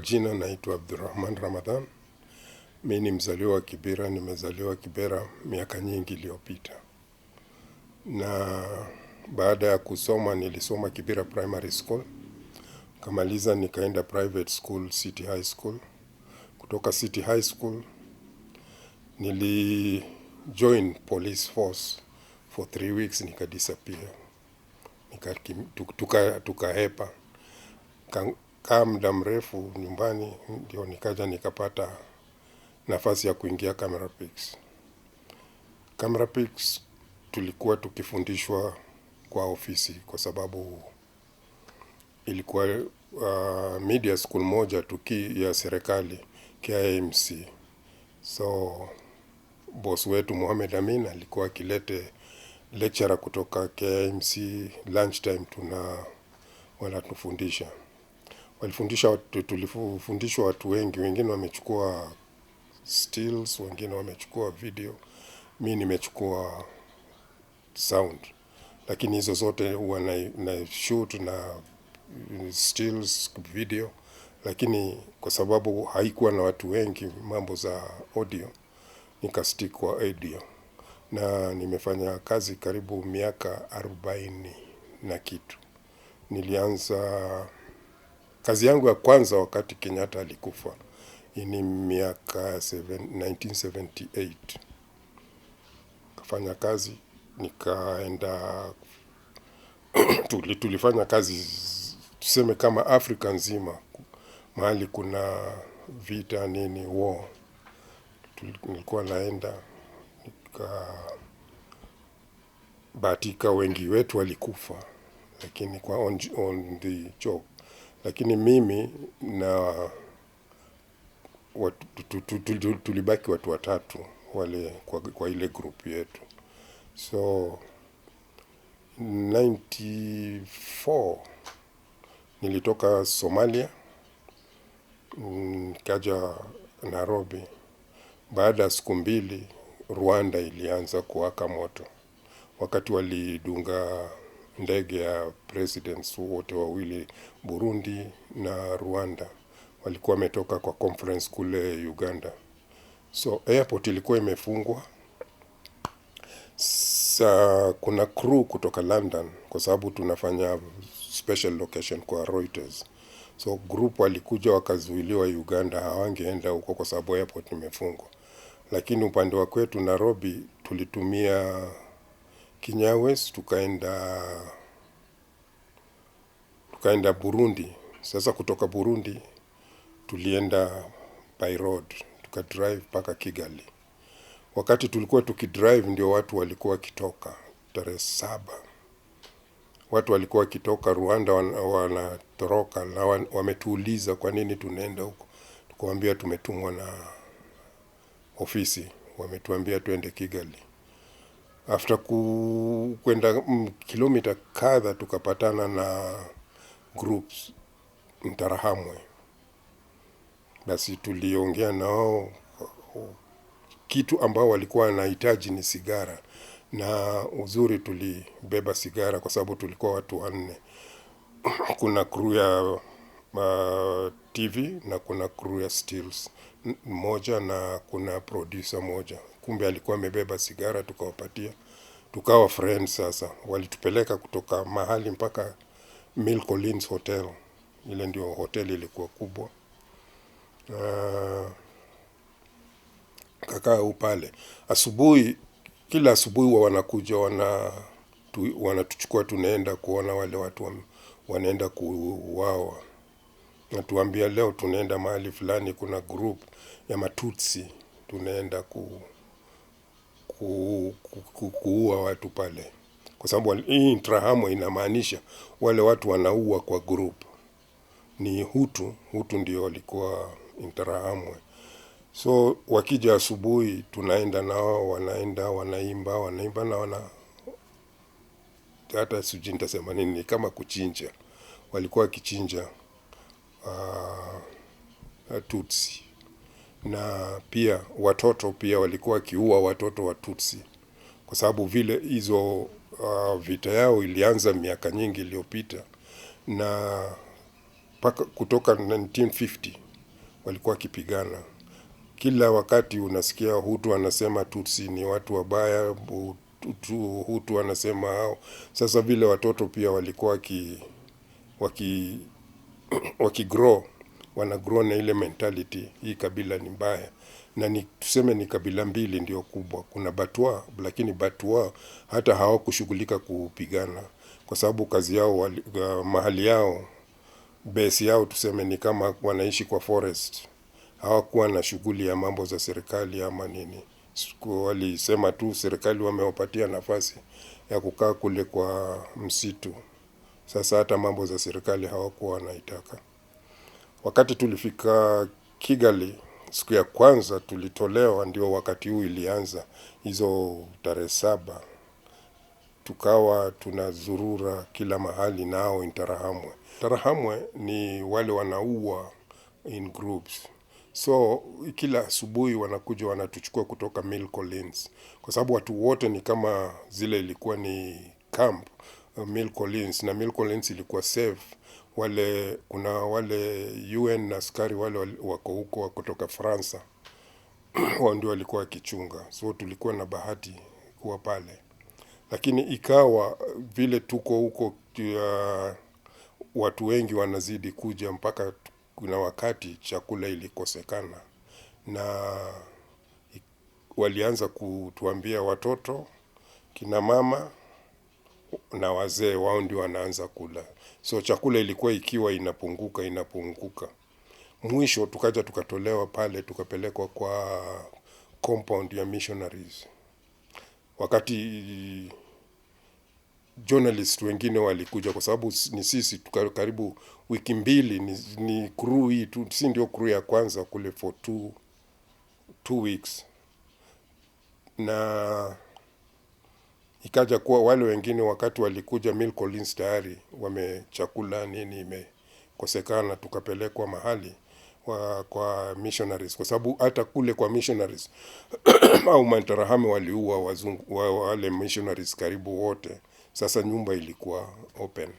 majina naitwa Abdurrahman Ramadhan. Mimi ni mzaliwa wa Kibera, nimezaliwa Kibera miaka nyingi iliyopita. Na baada ya kusoma nilisoma Kibera Primary School. Kamaliza nikaenda private school, City High School. Kutoka City High School nilijoin police force for 3 weeks, disappear. Tukahepa. Kaa muda mrefu nyumbani, ndio nikaja nikapata nafasi ya kuingia Camera Pigs. Camera Pigs tulikuwa tukifundishwa kwa ofisi kwa sababu ilikuwa media school moja ya serikali, KIMC. So boss wetu Mohamed Amin alikuwa akilete lecturer kutoka KIMC lunchtime wanatufundisha. Tulifundishwa watu wengi, wengine wamechukua stills, wengine wamechukua video. Mimi nimechukua sound. Lakini hizo zote huwa na shoot na stills, video. Lakini kwa sababu haikuwa na watu wengi mambo za audio, nikastick kwa audio. Na nimefanya kazi karibu miaka 40 na kitu. Nilianza kazi yangu ya kwanza wakati Kenyatta alikufa. Ni miaka 1978. Kafanya kazi, nikaenda tulifanya kazi tuseme kama Afrika nzima. Mahali kuna vita nini, war. Nilikuwa naenda, bahatika wengi wetu walikufa. Lakini kwa on the job. Lakini mimi na tulibaki watu watatu wale kwa ile group yetu. So 94 nilitoka Somalia, nikaja Nairobi. Baada ya siku 2 Rwanda ilianza kuwaka moto. Wakati walidunga ndege ya presidents wote wawili, Burundi na Rwanda, walikuwa wametoka kwa conference kule Uganda. So airport ilikuwa imefungwa. Kuna crew kutoka London kwa sababu tunafanya special location kwa Reuters. So group walikuja wakazuiliwa Uganda, hawangeenda huko kwa sababu airport imefungwa. Lakini upande wa kwetu Nairobi tulitumia Kinyawes tukaenda Burundi. Sasa kutoka Burundi tulienda by road, tukadrive mpaka Kigali. Wakati tulikuwa tukidrive ndio watu walikuwa wakitoka tarehe 7. Watu walikuwa wakitoka Rwanda wanatoroka na wametuuliza kwa nini tunaenda huko. Tukawaambia tumetumwa na ofisi, wametuambia tuende Kigali. After kwenda kilomita kadha tukapatana na groups Ntarahamwe. Basi tuliongea nao, kitu ambao walikuwa wanahitaji ni sigara. Na uzuri tulibeba sigara kwa sababu tulikuwa watu 4. Kuna crew ya TV na kuna crew ya stills moja na kuna producer moja. Kumbe alikuwa amebeba sigara, tukawapatia. Tukawa friends sasa. Walitupeleka kutoka mahali mpaka Mill Collins Hotel. Ile ndio hotel ilikuwa kubwa. Kakaa pale. Kila asubuhi wanakuja wanatuchukua tunaenda kuona wale watu wanaenda kuuawa. Natuambia leo tunaenda mahali fulani, kuna group ya Matutsi tunaenda kuua watu pale. Kwa sababu hii Interahamwe inamaanisha wale watu wanaua kwa group. Ni Hutu ndio walikuwa Interahamwe. So wakija asubuhi tunaenda nao, wanaimba na hata sijui nitasema nini, kama kuchinja. Walikuwa wakichinja Tutsi. Na pia watoto pia walikuwa wakiua watoto wa Tutsi. Kwa sababu vile hizo vita yao ilianza miaka nyingi iliyopita. Na kutoka 1950 walikuwa wakipigana. Kila wakati unasikia Hutu anasema Tutsi ni watu wabaya, Hutu anasema hao. Sasa vile watoto pia walikuwa wakigrow, wanagrow na ile mentality, hii kabila ni mbaya. Na tuseme ni kabila mbili ndio kubwa. Kuna Batwa, lakini Batwa hata hawakushughulika kupigana. Kwa sababu kazi yao, mahali yao, base yao tuseme ni kama wanaishi kwa forest. Hawakuwa na shughuli ya mambo za serikali ama nini. Walisema tu serikali wamewapatia nafasi ya kukaa kule kwa msitu. Sasa hata mambo za serikali hawakuwa wanaitaka. Wakati tulifika Kigali, siku ya kwanza tulitolewa, ndio wakati huu ilianza hizo tarehe 7. Tukawa tunazurura kila mahali nao Interahamwe. Interahamwe ni wale wanaua in groups. So kila asubuhi wanakuja wanatuchukua kutoka Mill Collins. Kwa sababu watu wote ni kama zile ilikuwa ni camp Mill Collins, na Mill Collins ilikuwa safe. Kuna wale UN na askari wale wako huko kutoka Fransa. Wao ndio walikuwa wakichunga. So tulikuwa na bahati kuwa pale. Lakini ikawa vile tuko huko, watu wengi wanazidi kuja mpaka kuna wakati chakula ilikosekana. Na walianza kutuambia watoto, kina mama na wazee wao ndio wanaanza kula. So chakula ilikuwa ikiwa inapunguka. Mwisho tukaja tukatolewa pale, tukapelekwa kwa compound ya missionaries. Wakati journalist wengine walikuja, kwa sababu ni sisi karibu wiki mbili ni crew hii tu, si ndio crew ya kwanza kule for 2 weeks. Na ikaja kuwa wale wengine wakati walikuja Mill Collins tayari wamechakula nini imekosekana, tukapelekwa mahali kwa missionaries, kwa sababu hata kule kwa missionaries au Interahamwe waliua wale missionaries karibu wote. Sasa nyumba ilikuwa open,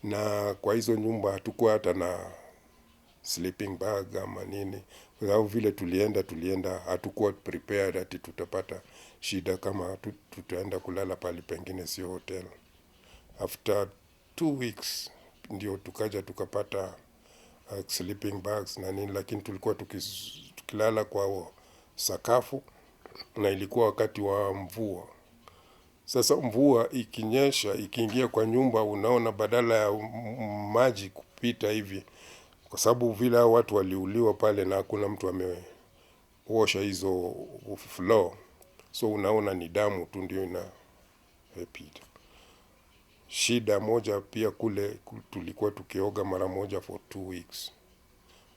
na kwa hizo nyumba hatukuwa hata na sleeping bag ama nini, kwa sababu vile tulienda hatukuwa prepared ati tutapata shida kama tutaenda kulala pali pengine sio hotel. After 2 weeks ndio tukaja tukapata sleeping bags na nini, lakini tulikuwa tukilala kwa sakafu, na ilikuwa wakati wa mvua. Sasa mvua ikinyesha, ikiingia kwa nyumba, unaona badala ya maji kupita hivi, kwa sababu vile watu waliuliwa pale na hakuna mtu ameosha hizo floor, so unaona ni damu tu ndio inapita. Shida moja pia kule tulikuwa tukioga mara moja for 2 weeks.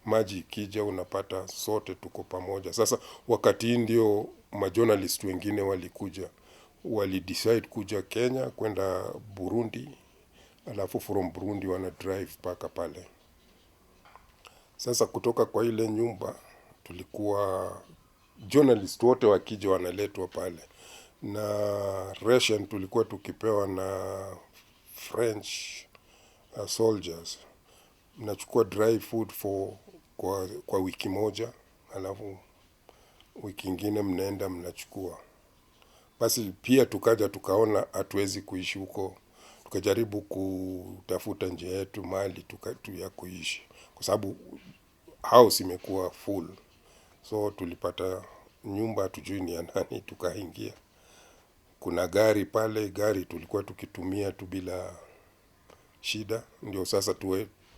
Maji ikija unapata sote tuko pamoja. Sasa wakati ndio majournalist wengine walikuja, walidecide kuja Kenya kwenda Burundi, alafu from Burundi wana drive mpaka pale. Sasa kutoka kwa ile nyumba tulikuwa journalist wote wakija wanaletwa pale, na ration tulikuwa tukipewa na French soldiers. Mnachukua dry food kwa wiki moja, alafu wiki ingine mnaenda mnachukua. Basi pia tukaja tukaona hatuwezi kuishi huko, tukajaribu kutafuta njia yetu mahali ya kuishi, kwa sababu house imekuwa full. So tulipata nyumba, hatujui ni ya nani, tukaingia. Kuna gari pale, gari tulikuwa tukitumia tu bila shida, ndio sasa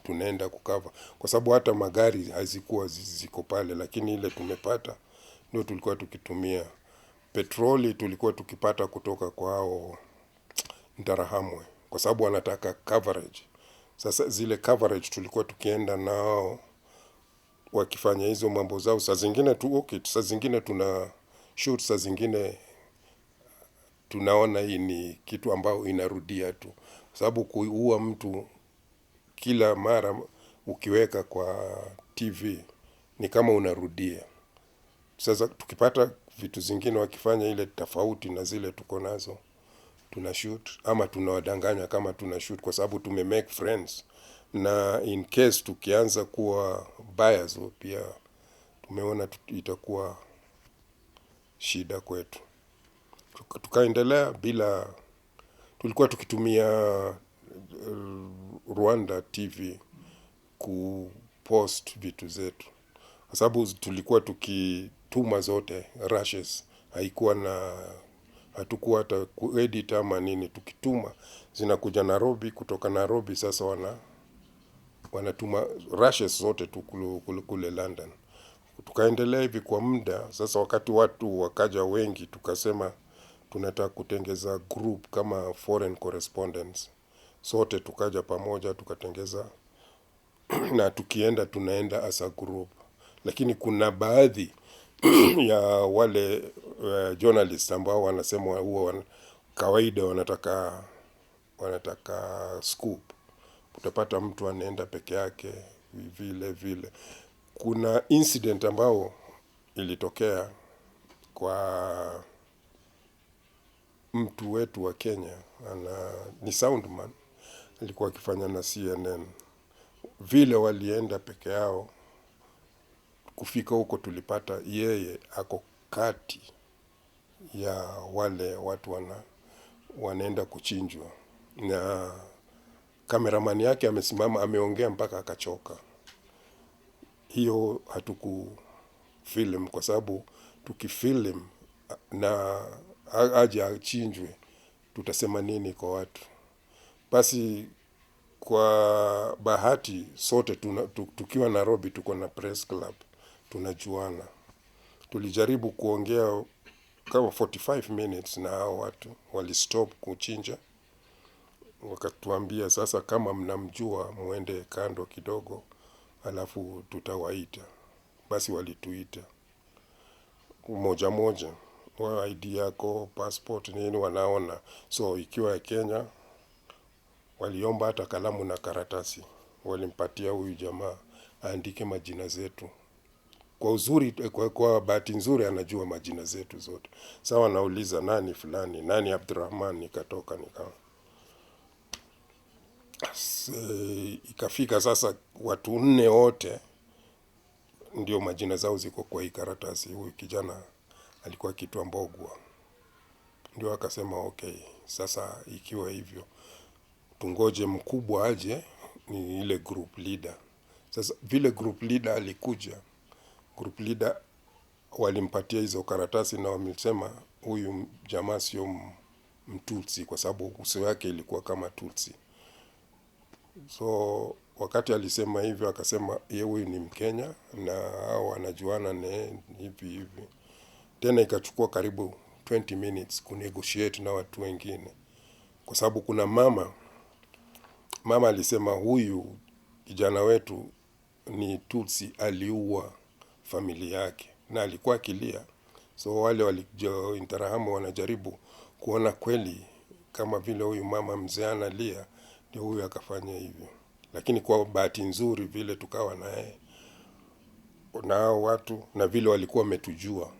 tunaenda kukava, kwa sababu hata magari hazikuwa ziko pale, lakini ile tumepata ndio tulikuwa tukitumia. Petroli tulikuwa tukipata kutoka kwa hao Interahamwe, kwa sababu wanataka coverage. Sasa zile coverage tulikuwa tukienda nao wakifanya hizo mambo zao. Saa zingine saa zingine tuna shoot, saa zingine tunaona hii ni kitu ambao inarudia tu, sababu kuua mtu kila mara ukiweka kwa TV ni kama unarudia. Sasa tukipata vitu zingine wakifanya ile tofauti na zile tuko nazo, tuna shoot, ama tunawadanganya kama tuna shoot, kwa sababu make friends na in case tukianza kuwa buyers pia tumeona itakuwa shida kwetu. Tukaendelea bila, tulikuwa tukitumia Rwanda TV kupost vitu zetu, kwa sababu tulikuwa tukituma zote rushes, haikuwa na, hatukuwa hata kuedit ama nini, tukituma zinakuja Nairobi, kutoka Nairobi sasa wanatuma rushes zote kule London. Tukaendelea hivi kwa muda. Sasa wakati watu wakaja wengi, tukasema tunataka kutengeza group kama foreign correspondents, sote tukaja pamoja tukatengeza na tunaenda as a group. Lakini kuna baadhi ya wale journalists ambao wanasema huwa kawaida wanataka scoop. Utapata mtu anaenda peke yake vile. Kuna incident ambao ilitokea kwa mtu wetu wa Kenya, ni soundman, alikuwa akifanya na CNN. Vile walienda peke yao, kufika huko tulipata yeye ako kati ya wale watu wanaenda kuchinjwa, na cameraman yake amesimama ameongea mpaka akachoka. Hiyo hatukufilm kwa sababu tukifilm na aje achinjwe tutasema nini kwa watu. Basi kwa bahati sote tukiwa Nairobi tuko na press club, tunajuana. Tulijaribu kuongea kama 45 minutes na hao watu, walistop kuchinja. Wakatuambia sasa kama mnamjua muende kando kidogo, alafu tutawaita. Basi walituita moja moja, wa ID yako, passport nini wanaona. So ikiwa ya Kenya, waliomba hata kalamu na karatasi, walimpatia huyu jamaa aandike majina zetu. Kwa bahati nzuri anajua majina zetu zote. Sawa, nauliza nani fulani, nani Abdurrahman, nikatoka ikafika sasa watu 4 wote ndio majina zao ziko kwa hii karatasi. Huyu kijana alikuwa kitu Mbogwa. Ndio akasema okay, sasa ikiwa hivyo tungoje mkubwa aje, ni ile group leader. Sasa vile group leader alikuja, group leader walimpatia hizo karatasi na wamesema huyu jamaa sio Mtutsi, kwa sababu uso yake ilikuwa kama Tutsi. So wakati alisema hivyo akasema yeye huyu ni Mkenya na hao wanajuana ne hivi. Tena ikachukua karibu 20 minutes kunegotiate na watu wengine, kwa sababu kuna mama alisema huyu kijana wetu ni Tutsi, aliua familia yake na alikuwa akilia. So wale walijo Interahamwe wanajaribu kuona kweli kama vile huyu mama mzee analia ndio huyu akafanya hivyo. Lakini kwa bahati nzuri vile tukawa na hao watu na vile walikuwa wametujua,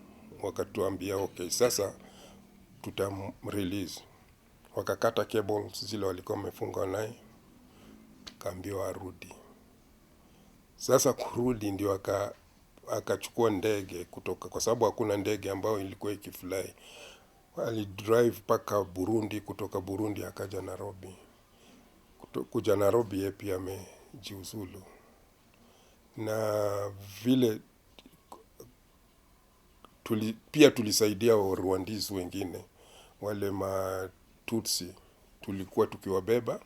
wakatuambia okay, sasa tutamrelease. Wakakata cables zile walikuwa wamefunga naye, kaambiwa arudi. Sasa kurudi ndio akachukua ndege kutoka, kwa sababu hakuna ndege ambayo ilikuwa ikifly. Alidrive paka Burundi, kutoka Burundi akaja Nairobi. Kuja Nairobi yeye pia amejiuzulu. Na vile pia tulisaidia Rwandese wengine, wale Matutsi tulikuwa tukiwabeba,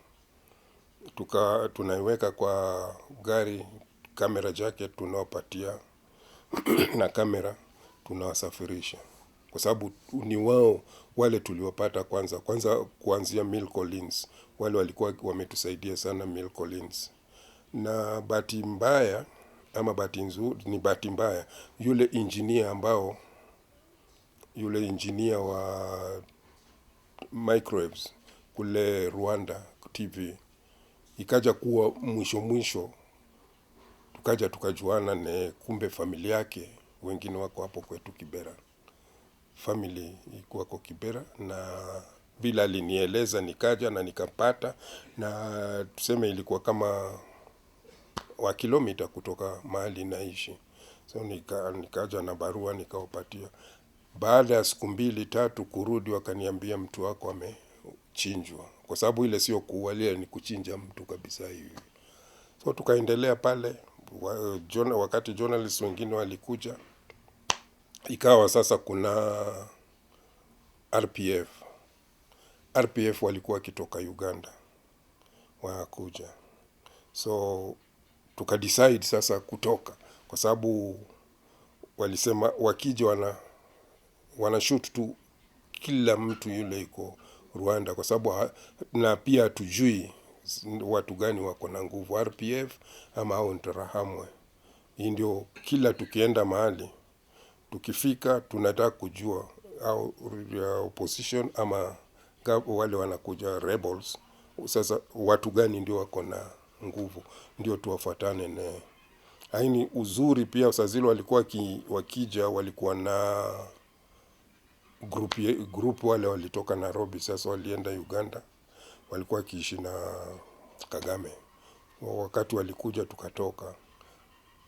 tunaiweka kwa gari, camera jacket tunawapatia na kamera tunawasafirisha, kwa sababu ni wao wale tuliwapata kwanza kuanzia Mill Collins. Wale walikuwa wametusaidia sana Mill Collins. Na bahati mbaya ama bahati nzuri, ni bahati mbaya, yule engineer wa microwaves kule Rwanda TV ikaja kuwa mwisho tukaja tukajuana, ne kumbe familia yake wengine wako hapo kwetu Kibera. Family iko kwa Kibera, na bila alinieleza nikaja na nikapata, na tuseme ilikuwa kama wa kilomita kutoka mahali naishi. So nikaja na barua nikawapatia. Baada ya siku 2-3 kurudi, wakaniambia mtu wako amechinjwa, kwa sababu ile sio kuualia, ni kuchinja mtu kabisa hivi. So tukaendelea pale, wakati journalists wengine walikuja, ikawa sasa kuna RPF walikuwa kitoka Uganda wanakuja. So tukadecide sasa kutoka, kwa sababu walisema wakija wana shoot tu kila mtu yule iko Rwanda, kwa sababu na pia tujui watu gani wako na nguvu, RPF ama hao Interahamwe. Hii ndio kila tukienda mahali tukifika tunataka kujua au opposition ama wale wanakuja rebels, sasa watu gani ndio wako na nguvu, ndio tuwafuatane na. Haini uzuri pia Sazilo walikuwa wakija, walikuwa na group wale walitoka Nairobi, sasa walienda Uganda, walikuwa kiishi na Kagame. Wakati walikuja tukatoka,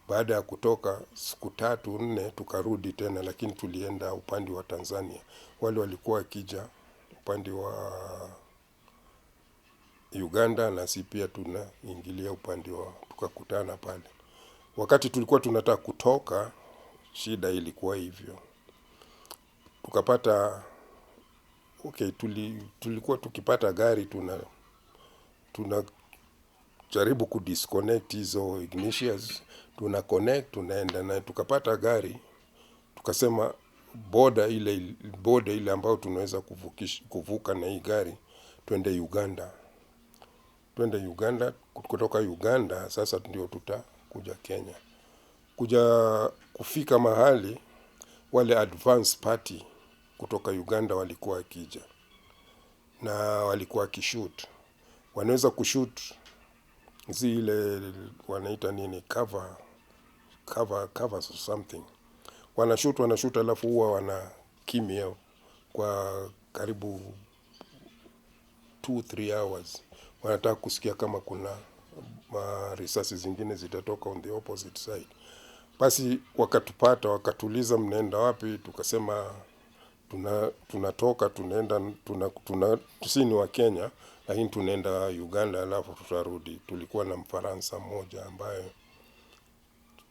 baada ya kutoka siku 3-4 tukarudi tena, lakini tulienda upande wa Tanzania. Wale walikuwa wakija upande wa Uganda, na si pia tunaingilia upande wa, tukakutana pale. Wakati tulikuwa tunataka kutoka, shida ilikuwa hivyo. Tukapata tulikuwa tukipata gari tuna jaribu kudisconnect hizo ignitious, tuna connect, tunaenda na tukapata gari. Tukasema boda ile ambayo tunaweza kuvuka na hii gari twende Uganda. Kutoka Uganda sasa ndio tutakuja Kenya. Kufika mahali, wale advance party kutoka Uganda walikuwa wakija na walikuwa kishoot. Wanaweza kushoot zile wanaita nini, covers or something. Wanashoot alafu huwa wanakimia kwa karibu 2-3 hours. Wanataka kusikia kama kuna risasi zingine zitatoka on the opposite side. Basi wakatupata, wakatuliza mnaenda wapi? Tukasema tunatoka tunaenda sisi ni wa Kenya, lakini tunaenda Uganda alafu tutarudi. Tulikuwa na Mfaransa mmoja ambaye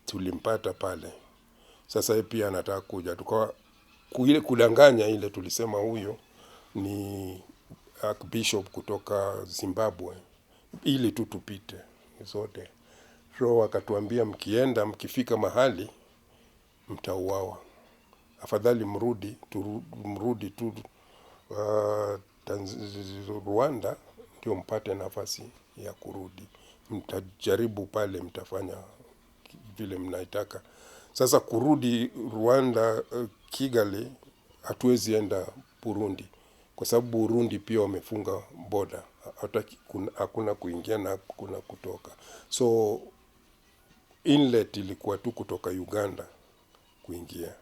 tulimpata pale. Sasa yeye pia anataka kuja. Tukawa ile kudanganya ile, tulisema huyo ni Archbishop kutoka Zimbabwe ili tupite zote. So wakatuambia mkifika mahali mtauawa. Afadhali mrudi tu Rwanda ndio mpate nafasi ya kurudi. Mtajaribu pale, mtafanya vile mnaitaka. Sasa kurudi Rwanda, Kigali, hatuwezi enda Burundi, kwa sababu Burundi pia wamefunga border. Hakuna kuingia na hakuna kutoka. So inlet ilikuwa tu kutoka Uganda kuingia,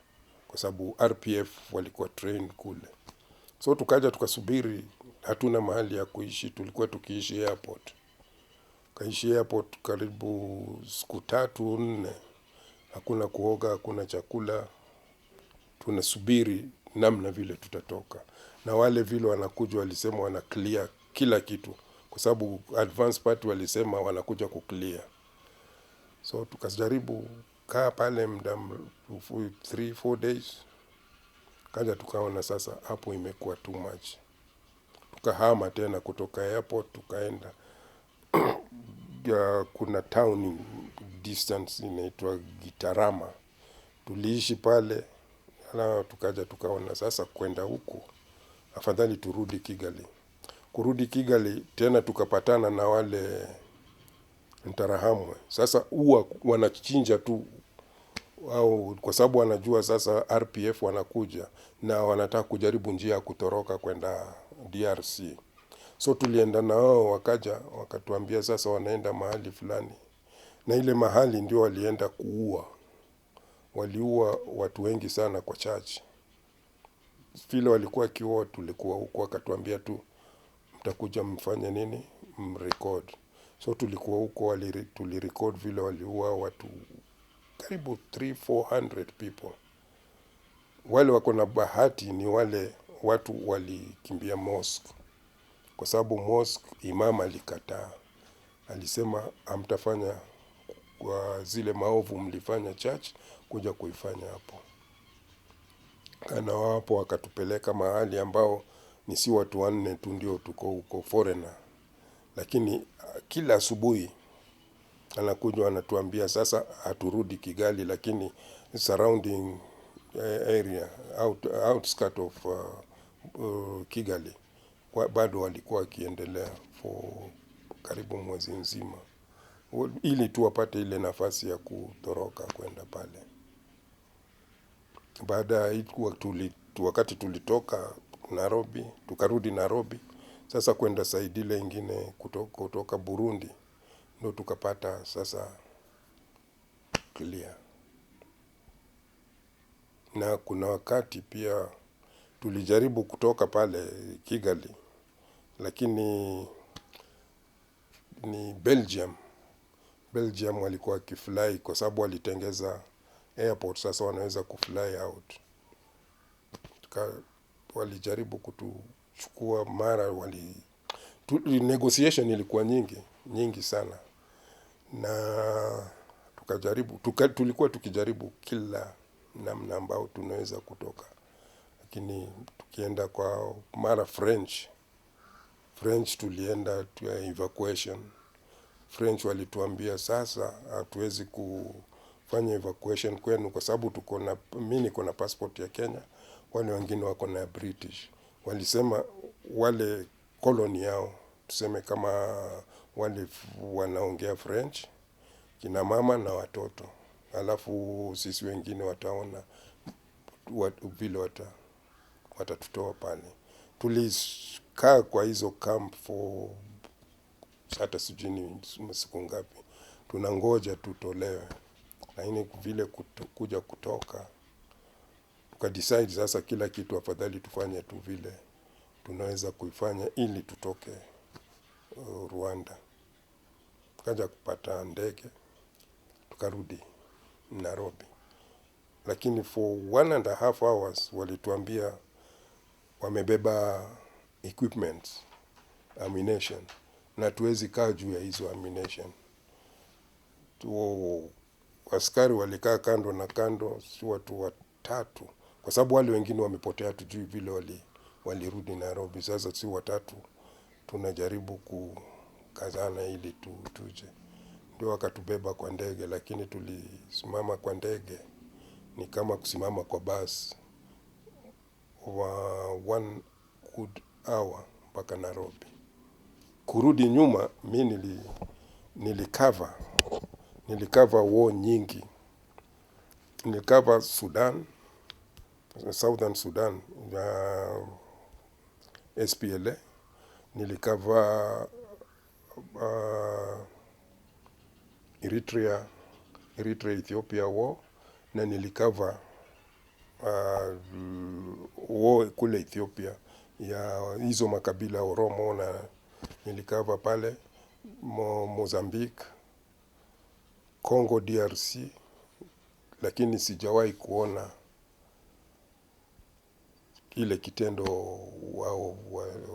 kwa sababu RPF walikuwa trained kule. So tukaja tukasubiri, hatuna mahali ya kuishi, tulikuwa tukiishi airport. Kaishi airport karibu siku 3-4. Hakuna kuoga, hakuna chakula. Tunasubiri namna vile tutatoka. Na wale vile wanakuja walisema wana clear kila kitu, kwa sababu advance party walisema wanakuja kuclear. So tukajaribu kaa pale muda 3-4 days. Kaja tukaona sasa hapo imekuwa too much. Tukahama tena kutoka airport tukaenda kuna town distance inaitwa Gitarama. Tuliishi pale, na tukaja tukaona sasa kwenda huku afadhali turudi Kigali. Kurudi Kigali tena tukapatana na wale Interahamwe. Sasa huwa wanachinja tu, au kwa sababu wanajua sasa RPF wanakuja na wanataka kujaribu njia ya kutoroka kwenda DRC. So tulienda na wao, wakaja wakatuambia sasa wanaenda mahali fulani, na ile mahali ndio walienda waliua watu wengi sana kwa church. Vile walikuwa kiua, tulikuwa huko, wakatuambia tu mtakuja mfanye nini, mrecord. So tulikuwa huko, tulirecord vile waliua watu karibu 300-400 people. Wale wako na bahati ni wale watu walikimbia mosque, kwa sababu mosque imam alikataa, alisema hamtafanya kwa zile maovu mlifanya church kuja kuifanya hapo. Kana wapo wakatupeleka mahali ambao ni si watu 4 tu ndio tuko huko foreigner, lakini kila asubuhi anakuja anatuambia sasa haturudi Kigali, lakini surrounding area outskirt of Kigali bado walikuwa wakiendelea for karibu mwezi mzima, ili tu wapate ile nafasi ya kutoroka kwenda pale. Baada ya wakati tulitoka Nairobi, tukarudi Nairobi, sasa kwenda side ile ingine kutoka Burundi, ndio tukapata sasa clear. Na kuna wakati pia tulijaribu kutoka pale Kigali, lakini ni Belgium walikuwa kifly, kwa sababu walitengeza airport, sasa wanaweza kufly out. Walijaribu kutuchukua mara, negotiation ilikuwa nyingi sana, na tulikuwa tukijaribu kila namna ambao tunaweza kutoka, lakini tukienda kwa mara French tulienda evacuation. French walituambia sasa hatuwezi kufanya evacuation kwenu kwa sababu mimi niko na passport ya Kenya, wale wengine wako na British. Walisema wale colony yao, tuseme kama wale wanaongea French, kina mama na watoto, alafu sisi wengine wataona vile watatutoa pale. Tulikaa kwa hizo camp for hata sijui ni siku ngapi, tunangoja tutolewe. Lakini vile kuja kutoka, tukadecide sasa kila kitu afadhali tufanye tu vile tunaweza kuifanya ili tutoke Rwanda. Tukaja kupata ndege, tukarudi Nairobi. Lakini for 1.5 hours walituambia wamebeba equipment, ammunition, na tuwezi kaa juu ya hizo ammunition. Askari walikaa kando na kando, si watu 3, kwa sababu wale wengine wamepotea, tujui vile walirudi Nairobi. Sasa si 3 tunajaribu kukazana ili tuje, ndio wakatubeba kwa ndege. Lakini tulisimama kwa ndege ni kama kusimama kwa bus wa 1 good hour mpaka Nairobi. Kurudi nyuma, mimi nilikava war nyingi. Nilikava Sudan, Southern Sudan, SPLA. Nilikava Eritrea Ethiopia war, na nilikava war kule Ethiopia ya hizo makabila Oromo, na nilikava pale Mozambique, Congo DRC, lakini sijawahi kuona ile kitendo wao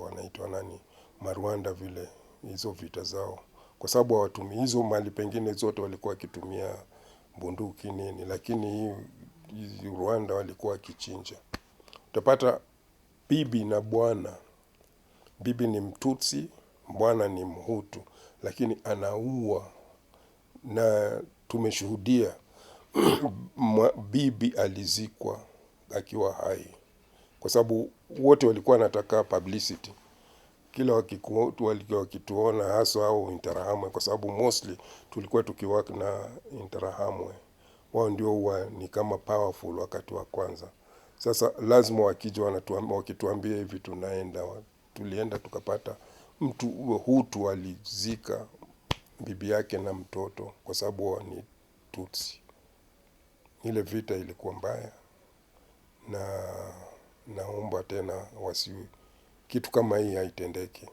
wanaitwa nani, Marwanda, vile hizo vita zao, kwa sababu hawatumii hizo. Mali pengine zote walikuwa wakitumia bunduki nini, lakini hii Rwanda walikuwa wakichinja. Utapata bibi na bwana, bibi ni Mtutsi, bwana ni Mhutu, lakini anaua. Na tumeshuhudia bibi alizikwa akiwa hai, kwa sababu wote walikuwa wanataka publicity. Kila wakituona hasa au Interahamwe, kwa sababu mostly tulikuwa tukiwork na Interahamwe, wao ndio ni kama powerful wakati wa kwanza. Sasa lazima wakija wakituambia hivi tulienda tukapata mtu Hutu alizika bibi yake na mtoto, kwa sababu wao ni Tutsi. Ile vita ilikuwa mbaya, na naomba tena kitu kama hii haitendeki.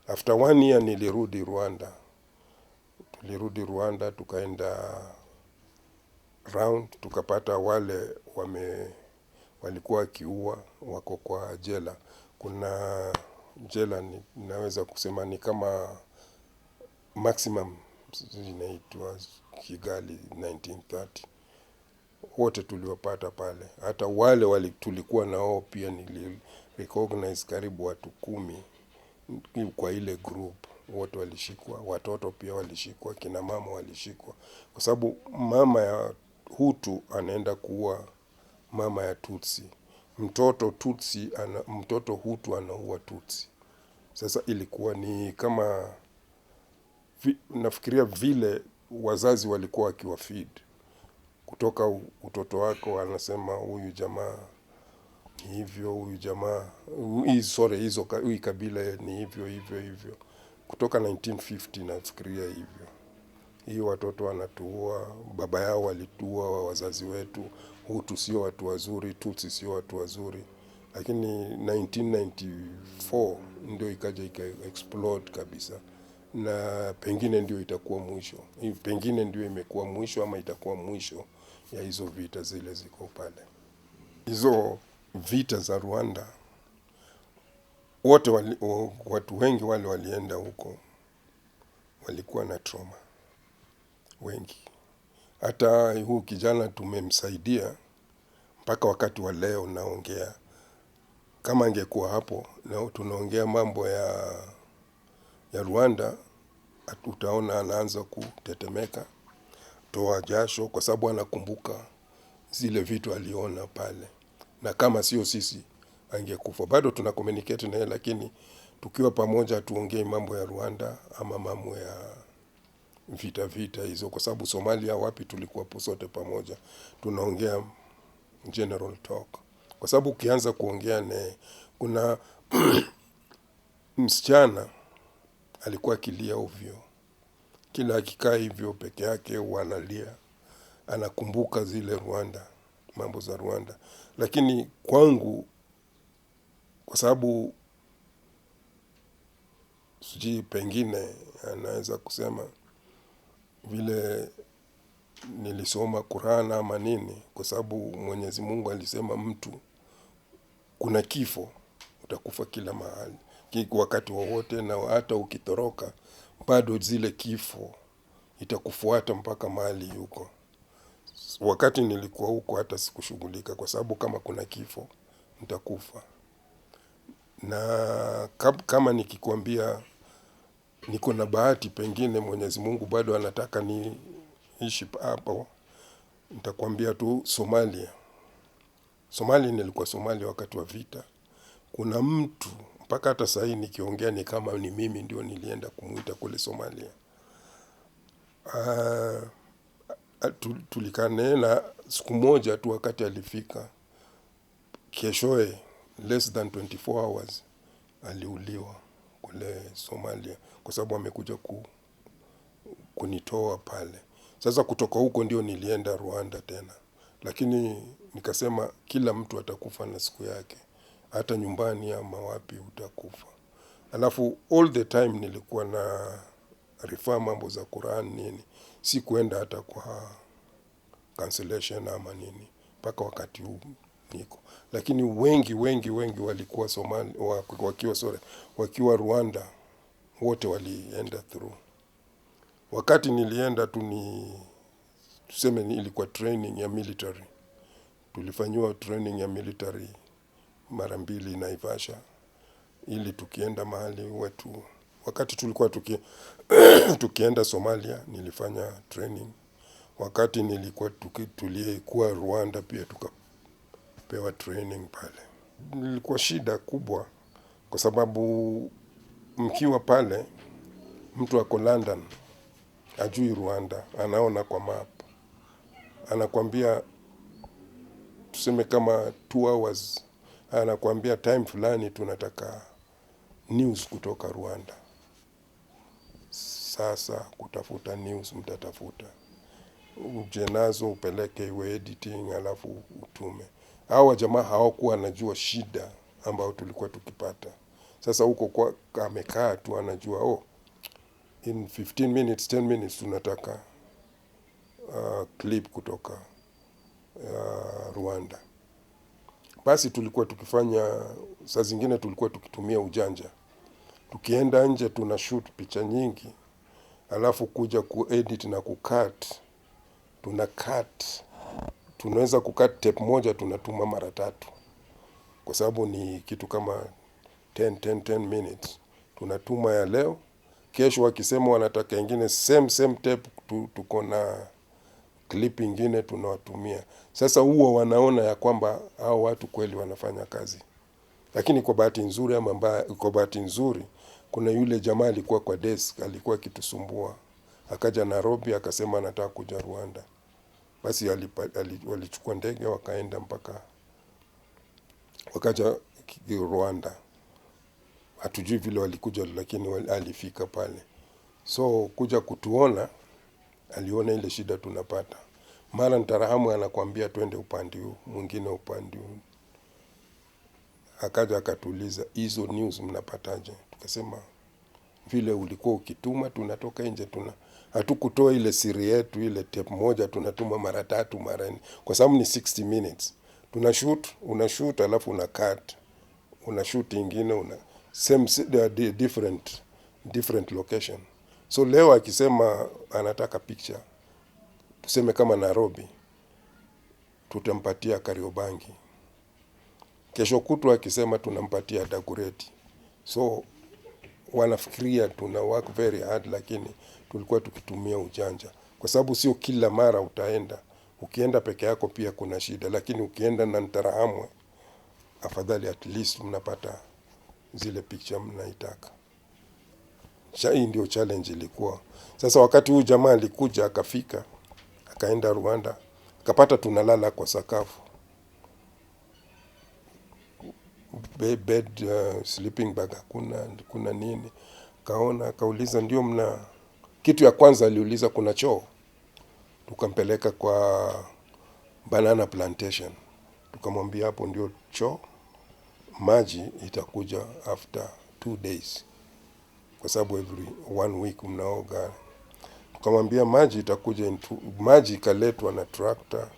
After 1 year nilirudi Rwanda. Tulirudi Rwanda, tukaenda round, tukapata wale walikuwa wakiua wako kwa jela. Kuna jela naweza kusema ni kama maximum inaitwa Kigali 1930. Wote tuliopata pale. Hata wale tulikuwa nao pia recognize karibu watu 10 kwa ile group. Wote walishikwa, watoto pia walishikwa, kina mama walishikwa. Kwa sababu mama ya Hutu anaenda kuua mama ya Tutsi. Mtoto Hutu anaua Tutsi. Sasa ilikuwa ni kama nafikiria vile wazazi walikuwa wakiwafeed. Kutoka utoto wako anasema huyu jamaa ni hivyo, huyu jamaa hii kabila ni hivyo. Kutoka 1950 nafikiria hivyo. Hii watoto wanatuua, baba yao walituua wazazi wetu, Hutu sio watu wazuri, Tutsi sio watu wazuri. Lakini 1994 ndio ikaja explode kabisa. Na pengine ndio itakuwa mwisho. Pengine ndio imekuwa mwisho ama itakuwa mwisho ya hizo vita zile ziko pale. Hizo vita za Rwanda, wote watu wengi wale walienda huko walikuwa na trauma. Wengi. Hata huu kijana tumemsaidia mpaka wakati wa leo naongea. Kama angekuwa hapo na tunaongea mambo ya Rwanda, utaona anaanza kutetemeka, toa jasho kwa sababu anakumbuka zile vitu aliona pale. Na kama sio sisi angekufa. Bado tuna communicate naye, lakini tukiwa pamoja tuongee mambo ya Rwanda ama mambo ya vita hizo, kwa sababu Somalia wapi tulikuwa sote pamoja. Tunaongea general talk. Kwa sababu ukianza kuongea naye, kuna msichana alikuwa akilia ovyo. Kila akikaa hivyo peke yake wanalia. Anakumbuka zile Rwanda, mambo za Rwanda. Lakini kwangu, kwa sababu sijui pengine anaweza kusema vile nilisoma Qur'an ama nini, kwa sababu Mwenyezi Mungu alisema mtu kuna kifo, utakufa kila mahali, wakati wowote, na hata ukitoroka bado zile kifo itakufuata mpaka mahali huko. Wakati nilikuwa huko hata sikushughulika, kwa sababu kama kuna kifo nitakufa. Na kama nikikwambia niko na bahati, pengine Mwenyezi Mungu bado anataka niishi hapo, nitakwambia tu Somalia. Nilikuwa Somalia wakati wa vita. Kuna mtu mpaka hata sasa hivi nikiongea ni kama ni mimi ndio nilienda kumuita kule Somalia. Tulikaa naye na siku moja tu wakati alifika, keshoe less than 24 hours aliuliwa kule Somalia, kwa sababu amekuja kunitoa pale. Sasa kutoka huko ndio nilienda Rwanda tena. Lakini nikasema kila mtu atakufa na siku yake. Hata nyumbani ama wapi utakufa. Alafu all the time nilikuwa na refer mambo za Qur'an nini. Si kuenda hata kwa cancellation ama nini. Mpaka wakati huu niko. Lakini wengi walikuwa wakiwa Rwanda, wote walienda through. Wakati nilienda tuseme ilikuwa training ya military. Tulifanywa training ya military mara 2 Naivasha, ili tukienda mahali wetu. Wakati tulikuwa tukienda Somalia nilifanya training. Wakati tulikuwa Rwanda pia tukapewa training pale. Nilikuwa shida kubwa, kwa sababu mkiwa pale, mtu ako London hajui Rwanda, anaona kwa map. Anakuambia tuseme kama 2 hours, anakuambia time fulani tunataka news kutoka Rwanda. Sasa kutafuta news mtatafuta. Uje nazo upeleke iwe editing alafu utume. Hawa jamaa hawakuwa wanajua shida ambayo tulikuwa tukipata. Sasa huko kwa amekaa tu anajua in 15 minutes 10 minutes tunataka clip kutoka Rwanda. Basi tulikuwa tukifanya, saa zingine tulikuwa tukitumia ujanja. Tukienda nje tuna shoot picha nyingi, alafu kuja kuedit na kucut. Tuna cut. Tunaweza kucut tape moja tunatuma mara 3. Kwa sababu ni kitu kama 10 minutes. Tunatuma ya leo, kesho wakisema wanataka ingine same tape, tuko na clip ingine tunawatumia. Sasa huo wanaona ya kwamba hao watu kweli wanafanya kazi. Lakini kwa bahati nzuri ama mbaya, kwa bahati nzuri kuna yule jamaa alikuwa kwa desk, alikuwa akitusumbua. Akaja Nairobi akasema anataka kuja Rwanda. Basi walichukua ndege wakaenda mpaka wakaja Rwanda. Hatujui vile walikuja, lakini alifika pale. So kuja kutuona, aliona ile shida tunapata. Mara Ntarahamu anakuambia twende upande huu, mwingine upande huu. Akaja akatuuliza, hizo news mnapataje? Tukasema vile ulikuwa ukituma, tunatoka nje hatukutoa ile siri yetu, ile tape moja tunatuma mara 3 mara 4, kwa sababu ni 60 minutes. Una shoot alafu una cut. Una shoot ingine different location. So leo akisema anataka picture, tuseme kama Nairobi, tutampatia Kariobangi. Kesho kutwa akisema tunampatia Dagoretti. So wanafikiria tuna work very hard, lakini tulikuwa tukitumia ujanja. Kwa sababu sio kila mara utaenda. Ukienda peke yako pia kuna shida, lakini ukienda na Ntarahamwe, afadhali at least mnapata zile picture mnaitaka. Hii ndio challenge ilikuwa. Sasa wakati huu jamaa alikuja akafika, akaenda Rwanda, akapata tunalala kwa sakafu. Bed, sleeping bag kuna nini. Kaona, kauliza ndio kitu ya kwanza aliuliza kuna choo. Tukampeleka kwa banana plantation. Tukamwambia hapo ndio choo. Maji itakuja after 2 days. Kwa sababu every 1 week mnaoga. Tukamwambia maji itakuja maji ikaletwa na tractor,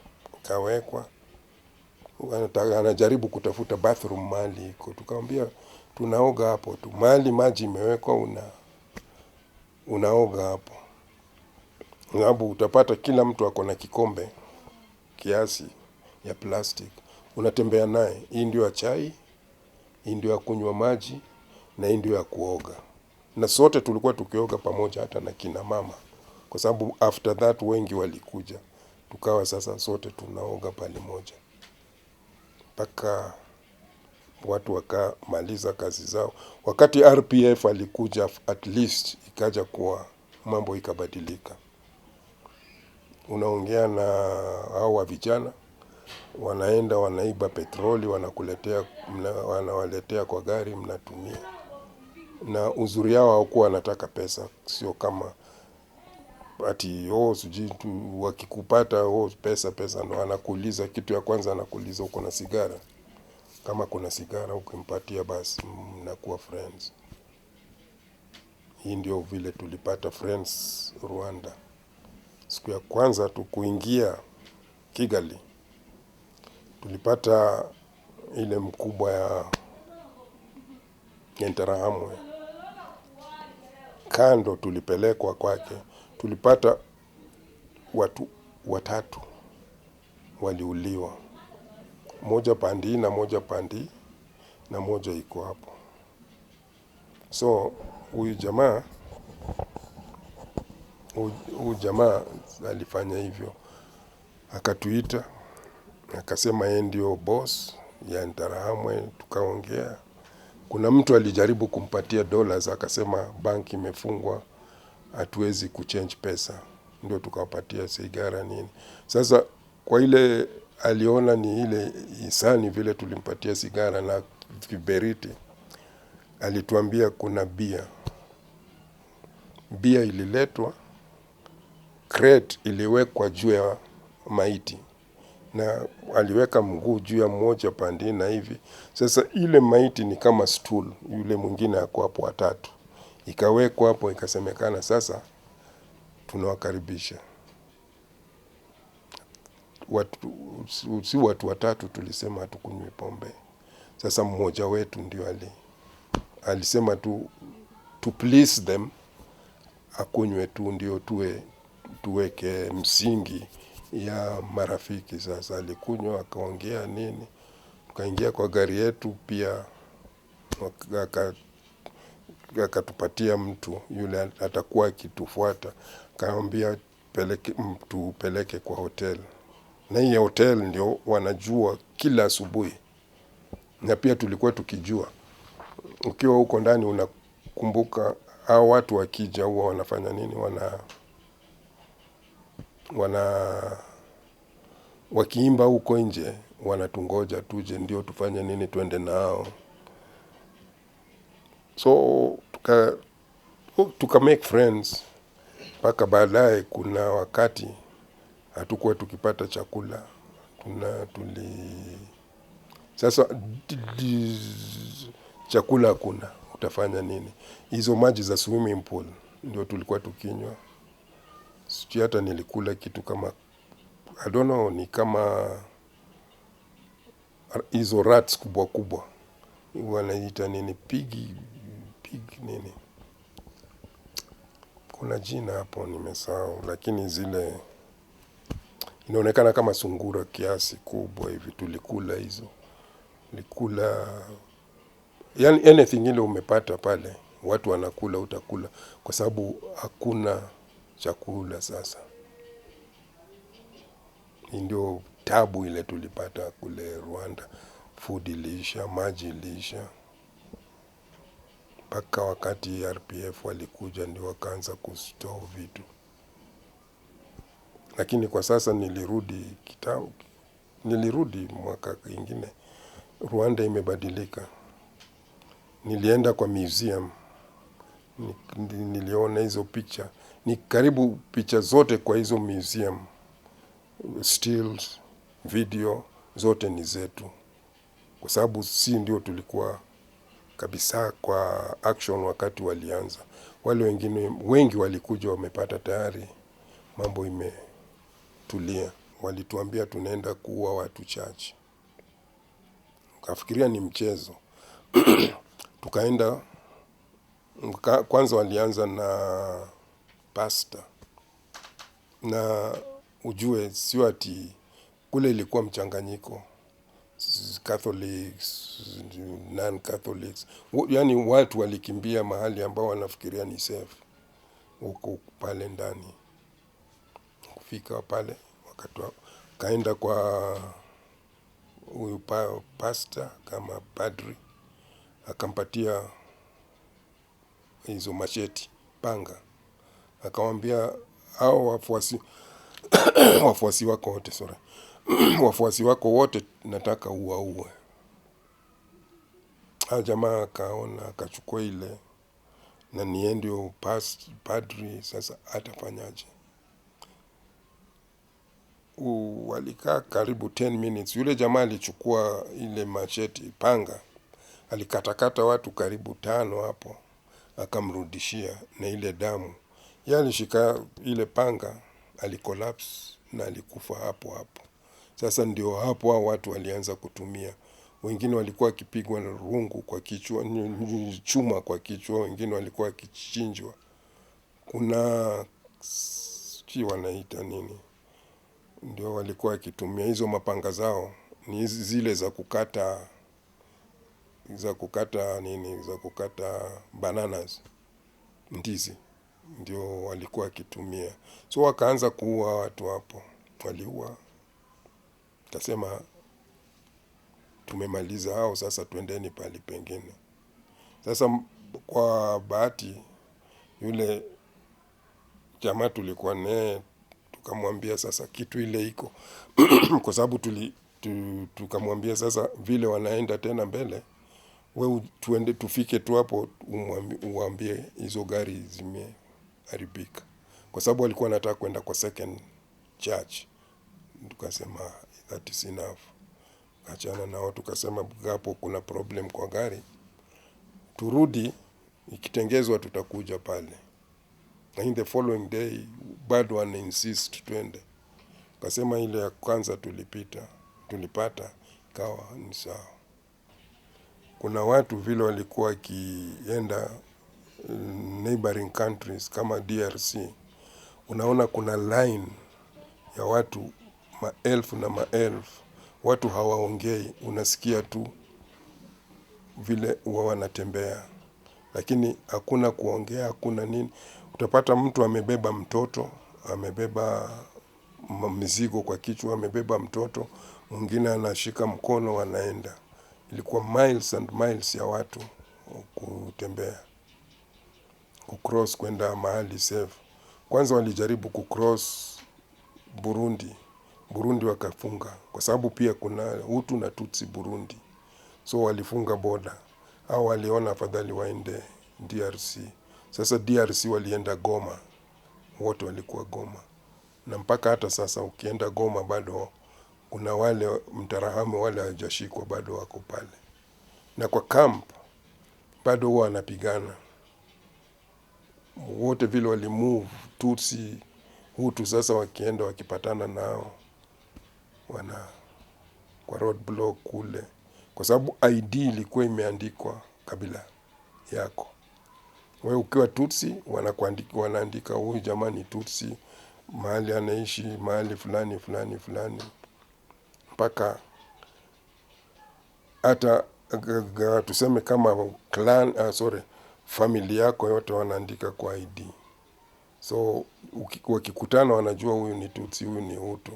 kawekwa. Anajaribu kutafuta bathroom mahali iko. Tukamwambia tunaoga hapo tu. Mahali maji imewekwa unaoga hapo. Sababu utapata kila mtu ako na kikombe kiasi ya plastic. Unatembea naye. Hii ndio ya chai, hii ndio ya kunywa maji, na hii ndio ya kuoga. Na sote tulikuwa tukioga pamoja, hata na kina mama. Kwa sababu after that wengi walikuja. Tukawa sasa sote tunaoga pale moja. Mpaka watu wakamaliza kazi zao. Wakati RPF alikuja, at least ikaja kuwa mambo ikabadilika. Unaongea na hao vijana, wanaenda wanaiba petroli, wanawaletea kwa gari, mnatumia. Na uzuri yao hawakuwa wanataka pesa, sio kama ati sijui tu wakikupata pesa ndo anakuuliza, kitu ya kwanza anakuuliza uko na sigara. Kama kuna sigara ukimpatia basi mnakuwa friends. Hii ndio vile tulipata friends Rwanda. Siku ya kwanza kuingia Kigali, tulipata ile mkubwa ya Ntarahamwe. Kando tulipelekwa kwake. Tulipata watu 3 waliuliwa. Moja pandi na moja pandi na moja iko hapo. So huyu jamaa alifanya hivyo. Akatuita, akasema yeye ndio boss ya Ntarahamwe. Tukaongea. Kuna mtu alijaribu kumpatia dollars, akasema banki imefungwa, hatuwezi kuchange pesa. Ndio tukawapatia sigara nini. Sasa kwa ile aliona ni ile hisani vile tulimpatia sigara na kiberiti, alituambia kuna bia ililetwa, crate iliwekwa juu ya maiti. na aliweka mguu juu ya mmoja pande na hivi. Sasa ile maiti ni kama stool, yule mwingine ako hapo watatu, ikawekwa hapo, ikasemekana sasa tunawakaribisha watu. Si watu watatu tulisema hatukunywi pombe. Sasa mmoja wetu ndio alisema to please them akunywe tu, ndio tuweke msingi ya marafiki. Sasa alikunywa, akaongea nini, tukaingia kwa gari yetu, pia akatupatia mtu yule atakuwa akitufuata, kaambia tupeleke kwa hotel, na hii hotel ndio wanajua kila asubuhi. Na pia tulikuwa tukijua ukiwa huko ndani, unakumbuka hao watu wakija huwa wanafanya nini, wakiimba huko nje, wanatungoja tuje ndio tufanye nini, tuende nao. So tuka make friends mpaka baadaye. Kuna wakati hatukuwa tukipata chakula, sasa chakula hakuna, utafanya nini? Hizo maji za swimming pool ndio tulikuwa tukinywa. Sijui hata nilikula kitu kama, I don't know, ni kama hizo rats kubwa kubwa wanaita nini, pig nini, kuna jina hapo nimesahau, lakini zile inaonekana kama sungura kiasi kubwa hivi. Tulikula hizo, tulikula yani anything ile umepata pale watu wanakula, utakula, kwa sababu hakuna chakula. Sasa ndio tabu ile tulipata kule Rwanda. Food iliisha, maji iliisha, mpaka wakati RPF walikuja ndio wakaanza kustore vitu. Lakini kwa sasa nilirudi mwaka ingine, Rwanda imebadilika. Nilienda kwa museum, niliona hizo picha, ni karibu picha zote kwa hizo museum, stills, video, zote ni zetu. Kwa sababu si ndio tulikuwa kabisa kwa action wakati walianza. Wale wengine wengi walikuja wamepata tayari mambo imetulia. Walituambia tunaenda kuua watu chache, kafikiria ni mchezo. Tukaenda, kwanza walianza na pasta, na ujue sio ati kule ilikuwa mchanganyiko, Catholics, non-Catholics. Yani watu walikimbia mahali ambao wanafikiria ni safe huko pale ndani. Kufika pale kaenda kwa huyu pasta kama padri, akampatia hizo macheti, panga, akamwambia hao wafuasi wako wote, wafuasi wako wote nataka uwaue. Jamaa akaona, akachukua ile, na niye ndio padri, sasa atafanyaje? Walikaa karibu 10 minutes. Yule jamaa alichukua ile macheti, panga, alikatakata watu karibu 5 hapo, akamrudishia na ile damu. Yeye alishika ile panga, alikolapse na alikufa hapo hapo. Sasa ndio hapo hao watu walianza kutumia. Wengine walikuwa wakipigwa na rungu kwa kichwa, chuma kwa kichwa, wengine walikuwa wakichinjwa. Kuna wanaita nini, ndio walikuwa wakitumia hizo mapanga zao, ni zile za kukata bananas, ndizi, ndio walikuwa wakitumia. So wakaanza kuua watu hapo, waliua. Kasema tumemaliza hao, sasa tuendeni pali pengine. Sasa kwa bahati, yule jamaa tulikuwa naye, tukamwambia sasa kitu ile iko kwa sababu tukamwambia sasa vile wanaenda tena mbele, we tuende tufike tu hapo, uambie hizo gari zimeharibika, kwa sababu walikuwa wanataka kwenda kwa second church, tukasema that is enough, achana nao. Tukasema hapo kuna problem kwa gari, turudi, ikitengezwa tutakuja pale. And the following day bado wana insist twende. Kasema ile ya kwanza tulipata ikawa ni sawa. Kuna watu vile walikuwa kienda neighboring countries kama DRC, unaona kuna line ya watu maelfu na maelfu, watu hawaongei, unasikia tu vile wanatembea, lakini hakuna kuongea, hakuna nini. Utapata mtu amebeba mtoto, amebeba mizigo kwa kichwa, amebeba mtoto, mwingine anashika mkono, wanaenda. Ilikuwa miles and miles ya watu kutembea, kucross kwenda mahali safe. Kwanza walijaribu kucross Burundi wakafunga, kwa sababu pia kuna Hutu na Tutsi Burundi, so walifunga boda, au waliona afadhali waende DRC. Sasa DRC walienda Goma, wote walikuwa Goma, na mpaka hata sasa ukienda Goma bado kuna wale Mtarahamu wale hawajashikwa, bado wako pale, na kwa camp bado huwa wanapigana wote vile walimove Tutsi Hutu. Sasa wakienda wakipatana nao kwa road block kule, kwa sababu ID ilikuwa imeandikwa kabila yako. Wewe ukiwa Tutsi wanaandika huyu jamani Tutsi, mahali anaishi mahali fulani fulani fulani, mpaka hata tuseme kama family yako yote wanaandika kwa ID. So wakikutana wanajua huyu ni Tutsi, huyu ni Hutu.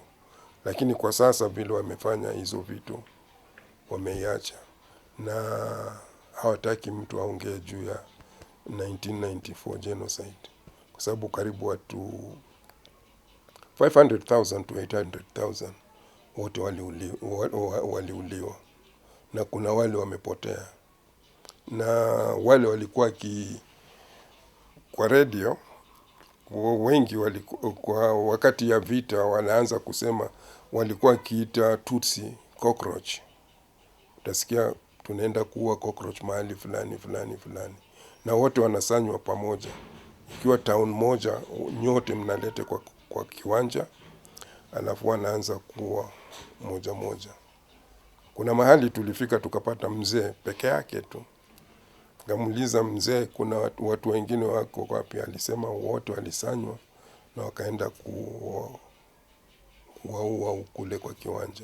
Lakini kwa sasa vile wamefanya hizo vitu, wameiacha, na hawataki mtu aongee juu ya 1994 genocide, kwa sababu karibu watu 500,000 to 800,000 wote waliuliwa, na kuna wale wamepotea, na wale walikuwa kwa radio wengi kwa wakati ya vita wanaanza kusema walikuwa kiita Tutsi cockroach. Utasikia tunaenda kuua cockroach mahali fulani fulani fulani, na wote wanasanywa pamoja. Ikiwa town moja, nyote mnalete kwa kiwanja, alafu wanaanza kuua moja moja. Kuna mahali tulifika tukapata mzee peke yake tu. Nikamuuliza mzee, kuna watu wengine wako wapi? Alisema wote walisanywa na wakaenda kuwaua kule kwa kiwanja.